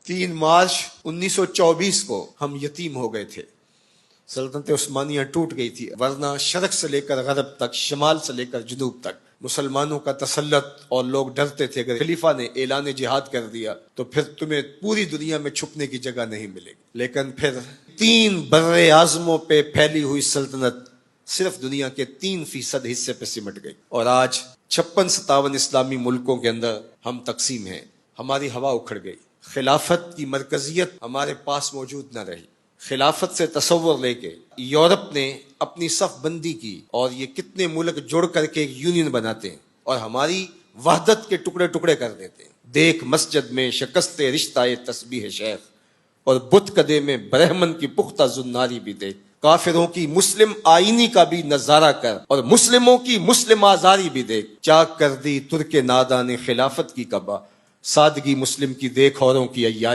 3 مارچ 1924 کو ہم یتیم ہو گئے تھے. سلطنت عثمانیہ ٹوٹ گئی تھی، ورنہ شرق سے لے کر غرب تک، شمال سے لے کر جنوب تک مسلمانوں کا تسلط، اور لوگ ڈرتے تھے اگر خلیفہ نے اعلان جہاد کر دیا تو پھر تمہیں پوری دنیا میں چھپنے کی جگہ نہیں ملے گی. لیکن پھر 3 بر اعظموں پہ پھیلی ہوئی سلطنت صرف دنیا کے 3% حصے پہ سمٹ گئی، اور آج 56-57 اسلامی ملکوں کے اندر ہم تقسیم ہیں. ہماری ہوا اکھڑ گئی، خلافت کی مرکزیت ہمارے پاس موجود نہ رہی. خلافت سے تصور لے کے یورپ نے اپنی صف بندی کی، اور یہ کتنے ملک جڑ کر کے ایک یونین بناتے ہیں اور ہماری وحدت کے ٹکڑے ٹکڑے کر دیتے ہیں. دیکھ مسجد میں شکست رشتہ تسبیح شیخ، اور بت کدے میں برہمن کی پختہ زناری بھی دیکھ. کافروں کی مسلم آئینی کا بھی نظارہ کر، اور مسلموں کی مسلم آزاری بھی دیکھ. چاک کر دی ترک نادان خلافت کی کعبہ، سادگی مسلم کی دیکھ اوروں کی عیاشی.